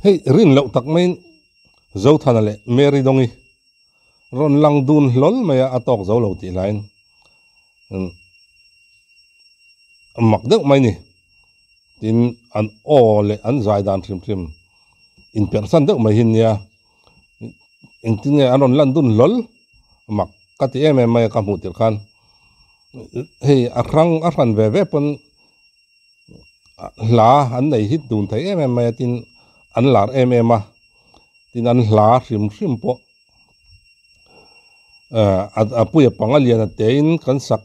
hey rin lo tak main zo thana le meri dongi ron lang dun lol maya atok zo lo ti line mak deuh mai ni tin an ole an zai dan trim in person deuh mai hin nia engtin nge anon lan dun lol mak kati mai ka mu tir khan hey arang ve pon la an nei hit dun thai mai tin an lar ma tin an hla hrim po a puya pangalian tein kan sak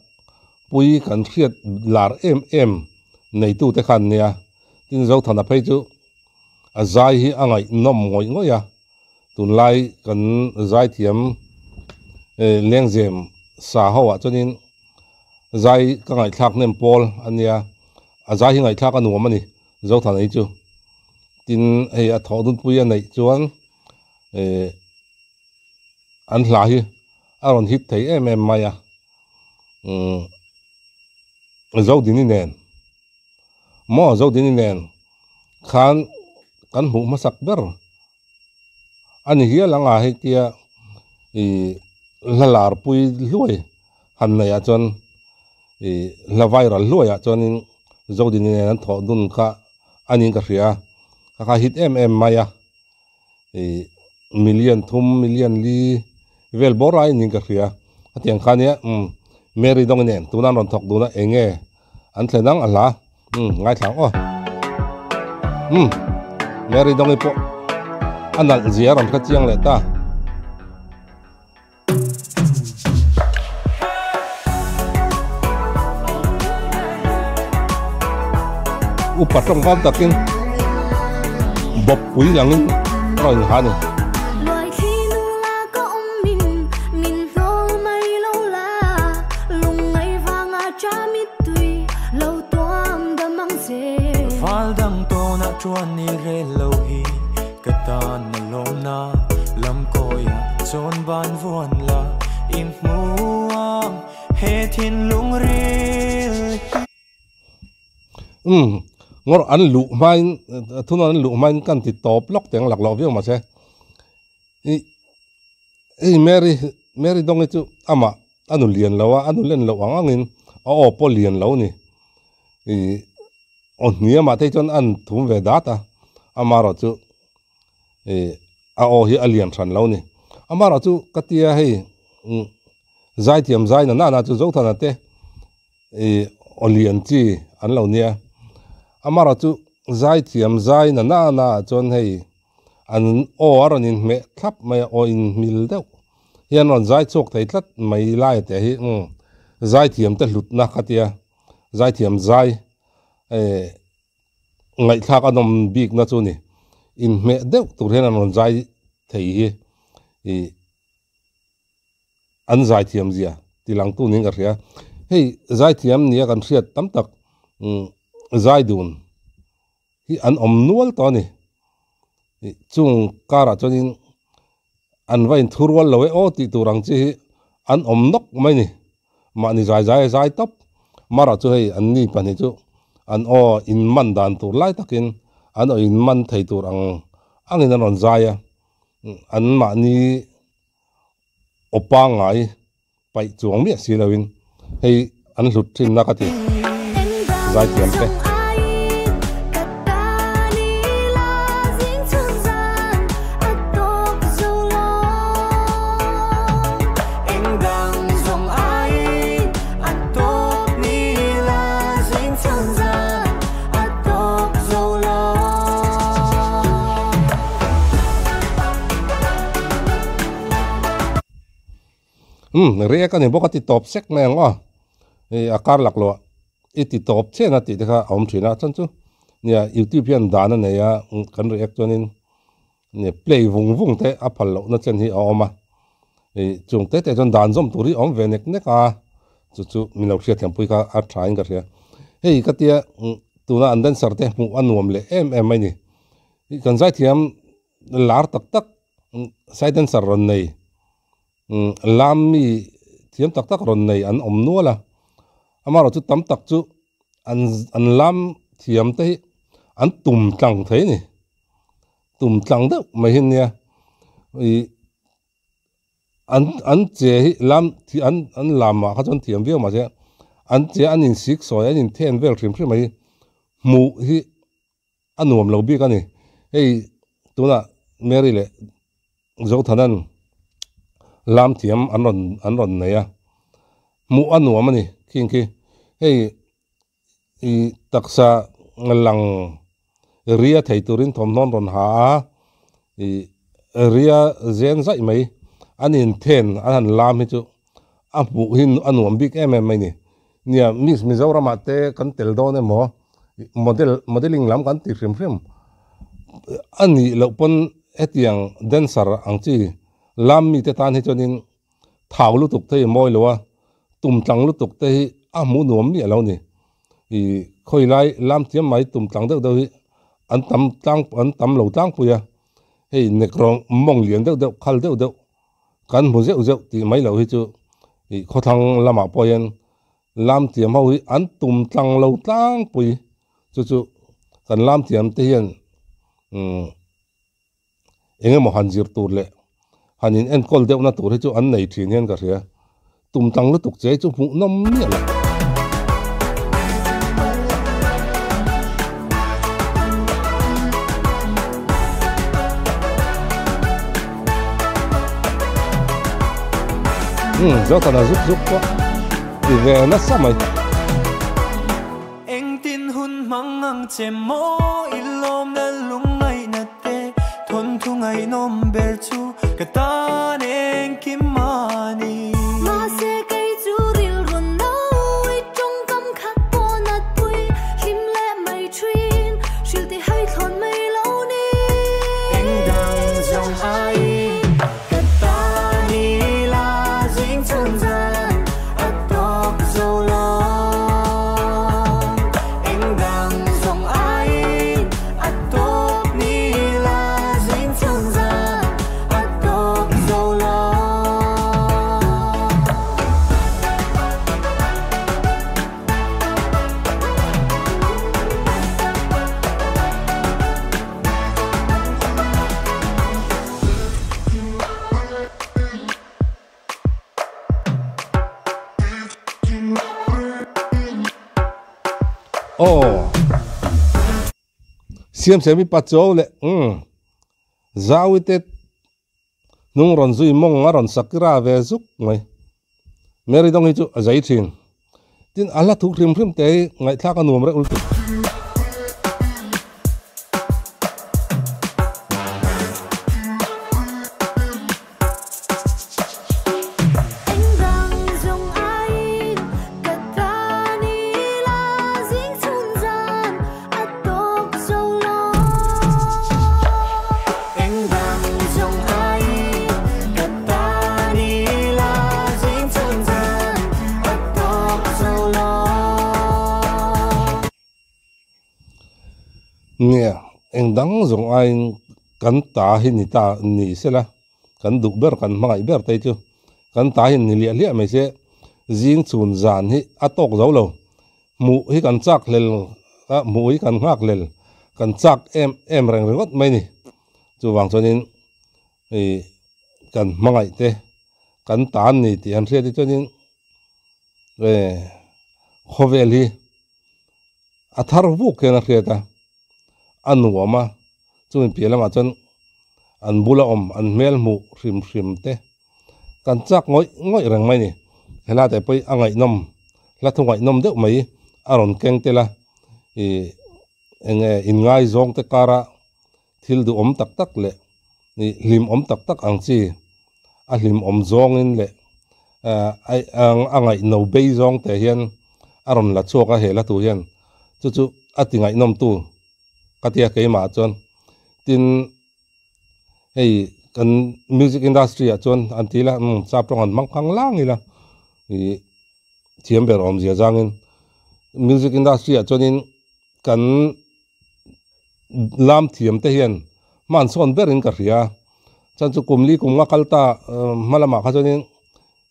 pui kan riat lar nei tu te khan nia tin zo thana phei chu a zai hi angai nom ngoi ya tun lai kan zai thiam lengzem sa hawa chunin zai ka ngai thak nem pol ania a zai hi ngai thak anu mani zo thana hi chu tin ei a thodun puya nei chuan an hla hi aron hit thei maya zo dini nen mo zo dini nen khan kan hu masak ber ani hi langa he tia lalar pui luai han na ya chon la viral luai ya chonin zo dini nen thodun ka ani ka ria ka hit maya million li vel borai ning ka ria atiang khania meri dong nen tunan ron thok duna enge an tlenang ala ngai thang o meri dong ipo anal zia ram ka chiang le ta upatong kam takin bop pui langin roi hani chuan ni re lo hi katan na lom na lam ko ya chon ban von la in muam he thin lung ril ngor an lu main thun an lu main kan ti top lok teng lak lo viu ma se meri dong chu ama anu lian lawa anu len lo angin o po lian lo ni on nia ma te chon an thum ve data amaro chu a o hi alien than lo ni amaro chu katia hei zai tiam zai na chu zo thana te alien chi an lo nia amaro chu zai tiam zai na chon hei an o aronin me thap mai o in mil deuh hian on zai chok thei tlat mai lai te hi zai tiam te hlut na khatia zai tiam zai ngai thak anom big na chu ni in me deuh tur hen anon zai thei hi an zai thiam zia tilang tu ning ka ria hei zai thiam nia kan hriat tam tak zai dun hi an om nual to ni chung kara chonin an vain thurwal lowe o ti turang chi an om nok mai ni ma ni zai top mara chu hei an ni pani chu an o in man dan tur lai takin an o in man thei tur angin an on zaya an ma ni opa ngai pai chuang mi silawin hei an hlut thin na ka ti zai tiam pe ria kan ni bokati top sek meng wa akar lak lo iti top che na ti dekha om thina chan chu nia youtube yan dana ne ya kan react chonin ne play vung te aphal lo na chen hi oma chung te chon dan zom turi om venek ne ka chu mino khia thiam pui ka a thain ka ria hei katia tuna andan sarte mu anuam le mai ni kan zai thiam lar tak saidan sar ron nei lam mi thiam tak ron nei an om nuala amaro chu tam tak chu an lam thiam te an tum tlang thei ni ตุ่มจังเดไม่เห็นเนี่ยอันเจลำที่อันลำมาเขาจนเทียมเวลมาเช่อันเจอันนินซิกสอยอันนินเทนเวลทริมใช่ไหมหมูที่อันหนุ่มเราบีกันนี่เฮ้ยตัวน่ะเมรี่เลยจงท่านั้นลำเทียมอันรอนไหนอะหมูอันหนุ่มมันนี่คิงคีเฮ้ยตักษะหลังเรียไทยตุรินทอมนอนรอนหาเรียเจนใช่ไหมอันนี้เทนอันลามให้จูอันบุหินอันหนุ่มบิ๊กไม่นี่เนี่ยมิจรามาเตกันเตลโดเนี่ยหมอโมเดลลิ่งลำกันติดฟิล์มอันนี้เราเป็นเอติยังเดนเซอร์อังจีลำมีแต่ตานให้จนินท้าวลุตุกเตยมอยหรือว่าตุ่มจังลุตุกเตยหมูหนุ่มมีอะไรนี่ค่อยไล่ลำเทียมไหมตุ่มจังเด็กอันตำเหล่าตั้งปุยเฮ้ยเนกรองมองเหลียนเด็กคัลเด็กกันหัวเจ้าที่ไม่เหล่าให้จูเขาทางละหมาดปอยันลำเทียมเขาอันตุ่มจังเหล่าตั้งปุยจู่กันลำเทียมเทียนเองก็หันจีบตัวเลยหันยินเอ็นกอลเด็กนั่นตัวให้จูอันไหนทีนี้ก็เสียตุ่มจังแล้วตกใจจูผู้น้ำเนี่ยละZota na zuk ko Ive na samay Eng tin hun mangang che mo ilom na lungay na te Thon thungay nom ber chu Katan eng kimani Ma se kay chu ril run no Itong kam khak po nat pui Lim le mai trin Shil ti hai thon mai lau ni Eng dang zong ai Siam mi patso le zawitet nung ron zui mong ngaron sakira ve zuk ngai meri dong hichu azai thin tin ala thuk rim te ngai thak anuam re ultuเนี่ยเองดังจงไอกันตาหินตานี่เสละกันดุเบอร์กันมังไอเบอร์ไตจูกันตาหินนี่เลี้ยไม่เสจิงซูนจานฮิอัตกเจ้าเราหมูฮิกันจักเลลหมูฮิกันหักเลลกันจักเอ็มแรงก็ไม่นี่จูวางจนินกันมังไอเตกันตานี่ที่อันเสียที่จนินโคเวลีอัธารบุกเกันเสียตาอันหัวมาจุนเปียละมาจนอันบุละอันเมลมูริมเตกันจักง่อยแรงไหมนี่เฮลาแต่ไปอ่างไอ้นมละทุ่งไอ้นมเด็กไหมอารมณ์เก่งเตละอินง่ายจงเตการะทิลดูตักเลยนี่ลิมตักอังซีลิมจงอินเลยไอ้อ่างไอ้โนเบย์จงแต่เฮียนอารมณ์ละชั่วก็เฮละตัวเฮียนจู่อัติงไอ้นมตู้กัตยาเกี่ยมาจนทินเฮ้ยกันมิวสิกอินดัสทรีจนอันที่ละทราบตรงอันมังคังล่างนี่ละเทียมเบอร์อมเสียจังอินมิวสิกอินดัสทรีจนอินกันลามเทียมเทียนมันส่วนเบอร์อินกับเรียฉันจะกุมลีกุมงักลตามาละมาขจนอิน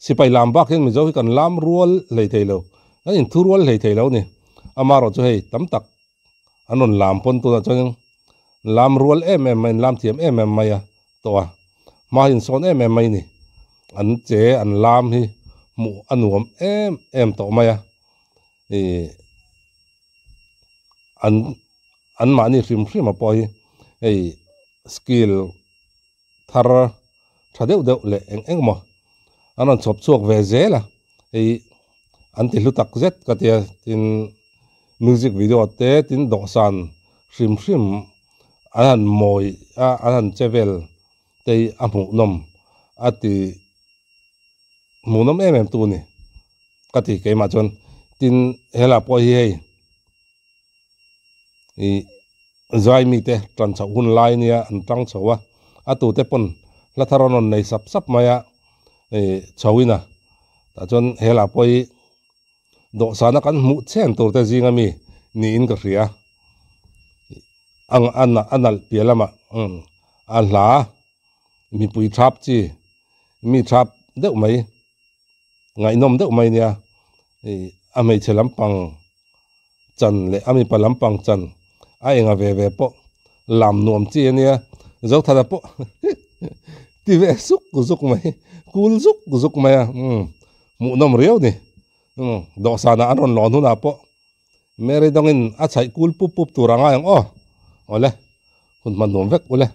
สิไปลามบักเห็นมิจฉากันลามรัวเลยเทเลวนั่นอินทุรัวเลยเทเลวนี่อามารอจะให้ตั้มตักอันนั้นลามปนตัวจน ลามรัวเอ็มไม่ลามเทียมไม่ตัวมาหินโซนไม่นี่อันเจอันลามฮีหมู่อันหวมตัวไม่อันมานี่ริมมาปอยสกิลทาร์ถ้าเดี๋ยวเลยเองมั้งอันนั้นชอบชวกเวเจล่ะอันที่ลุตักเจ็ดก็ที่ตินมิวสิกวิดีโอเตตินดอกสันริมอันนั้นมอยอันนั้นเจเวลเตอหมูนมอันที่หมูนมตัวนี่ก็ที่เกี่ยมาจนตินเฮล่าปอยใจมีเตตรันชาวหุ่นไลเนี่ยอันตั้งชาวอัตุเตปนละทารนนในสับมายชาวินะแต่จนเฮล่าปอยดอกสานักันมุเช่นตัวแต่จริงมีนี่อินกับเสียอันนั้นเปลี่ยนละมาอันหลามีปุยทับจีมีทับเด็กไหมไงนมเด็กไหมเนี่ยอเมริกาลำปังจันเลยอเมริกาลำปังจันไอ้เงาเวปะลำนวมจีเนี่ยเจ้าท่าปะที่เวสุกไหมกูสุกไหมหมูนมเรียวนี่ดอกสานะอันร้อนหุ่นอาปะเมื่อไรต้องอินอาศัยกูปุ๊บตัวร่างอย่างเลยคุณมันนวมเวกเลย